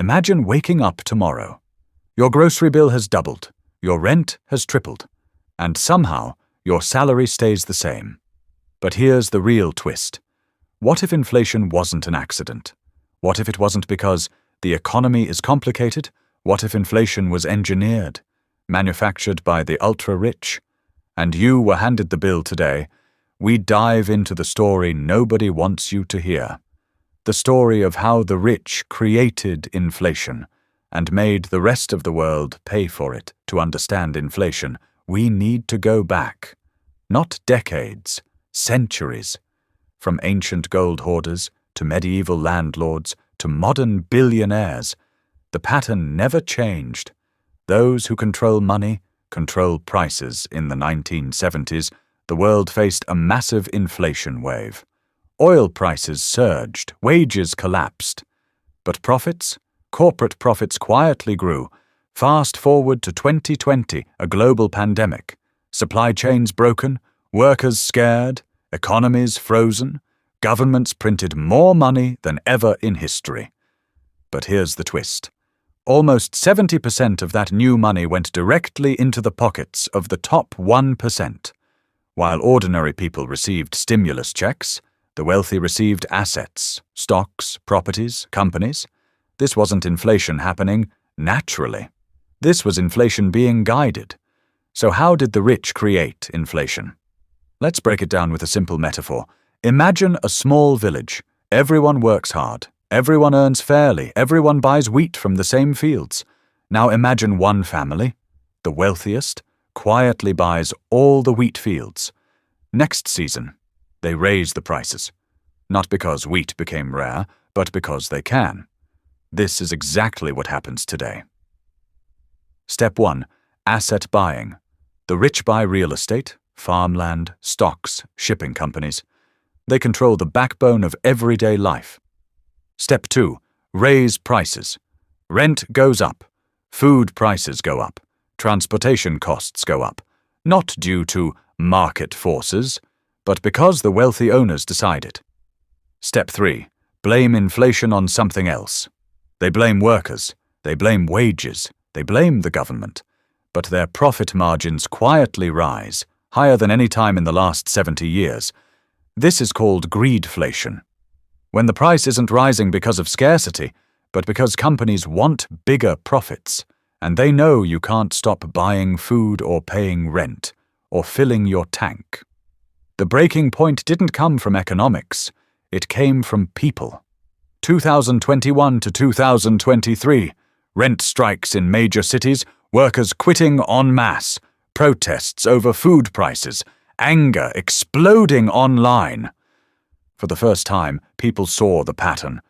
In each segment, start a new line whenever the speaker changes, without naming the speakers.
Imagine waking up tomorrow. Your grocery bill has doubled, your rent has tripled, and somehow your salary stays the same. But here's the real twist. What if inflation wasn't an accident? What if it wasn't because the economy is complicated? What if inflation was engineered, manufactured by the ultra-rich? And you were handed the bill today. We dive into the story nobody wants you to hear. The story of how the rich created inflation and made the rest of the world pay for it. To understand inflation, we need to go back. Not decades, centuries. From ancient gold hoarders to medieval landlords to modern billionaires, the pattern never changed. Those who control money control prices. In the 1970s, the world faced a massive inflation wave. Oil prices surged, wages collapsed. But profits? Corporate profits quietly grew. Fast forward to 2020, a global pandemic. Supply chains broken, workers scared, economies frozen, governments printed more money than ever in history. But here's the twist. Almost 70% of that new money went directly into the pockets of the top 1%. While ordinary people received stimulus checks, the wealthy received assets, stocks, properties, companies. This wasn't inflation happening naturally. This was inflation being guided. So how did the rich create inflation? Let's break it down with a simple metaphor. Imagine a small village. Everyone works hard. Everyone earns fairly. Everyone buys wheat from the same fields. Now imagine one family, the wealthiest, quietly buys all the wheat fields. Next season, they raise the prices. Not because wheat became rare, but because they can. This is exactly what happens today. Step 1. Asset buying. The rich buy real estate, farmland, stocks, shipping companies. They control the backbone of everyday life. Step 2. Raise prices. Rent goes up. Food prices go up. Transportation costs go up. Not due to market forces, but because the wealthy owners decide it. Step 3. Blame inflation on something else. They blame workers. They blame wages. They blame the government. But their profit margins quietly rise, higher than any time in the last 70 years. This is called greedflation. When the price isn't rising because of scarcity, but because companies want bigger profits, and they know you can't stop buying food or paying rent, or filling your tank. The breaking point didn't come from economics, it came from people. 2021 to 2023, rent strikes in major cities, workers quitting en masse, protests over food prices, anger exploding online. For the first time, people saw the pattern.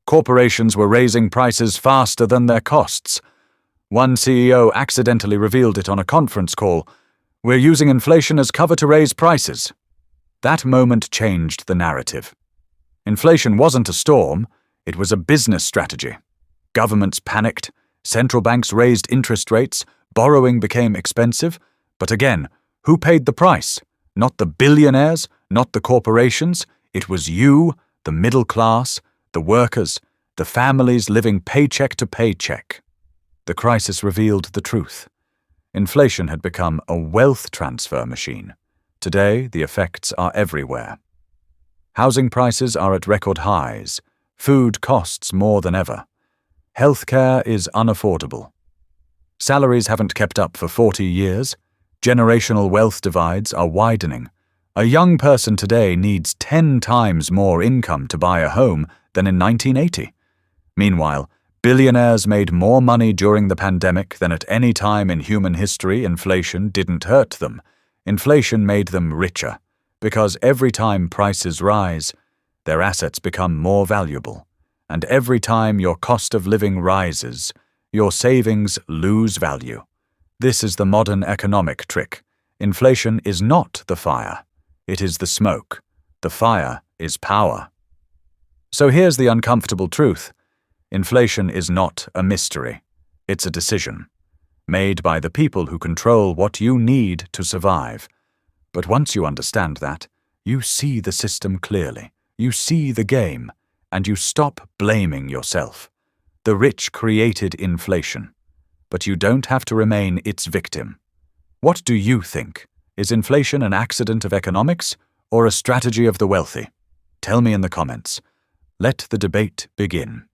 Corporations were raising prices faster than their costs. One CEO accidentally revealed it on a conference call. "We're using inflation as cover to raise prices." That moment changed the narrative. Inflation wasn't a storm, it was a business strategy. Governments panicked, central banks raised interest rates, borrowing became expensive. But again, who paid the price? Not the billionaires, not the corporations. It was you, the middle class, the workers, the families living paycheck to paycheck. The crisis revealed the truth. Inflation had become a wealth transfer machine. Today, the effects are everywhere. Housing prices are at record highs. Food costs more than ever. Healthcare is unaffordable. Salaries haven't kept up for 40 years. Generational wealth divides are widening. A young person today needs 10 times more income to buy a home than in 1980. Meanwhile, billionaires made more money during the pandemic than at any time in human history. Inflation didn't hurt them. Inflation made them richer, because every time prices rise, their assets become more valuable. And every time your cost of living rises, your savings lose value. This is the modern economic trick. Inflation is not the fire. It is the smoke. The fire is power. So here's the uncomfortable truth. Inflation is not a mystery. It's a decision, made by the people who control what you need to survive. But once you understand that, you see the system clearly. You see the game, and you stop blaming yourself. The rich created inflation, but you don't have to remain its victim. What do you think? Is inflation an accident of economics or a strategy of the wealthy? Tell me in the comments. Let the debate begin.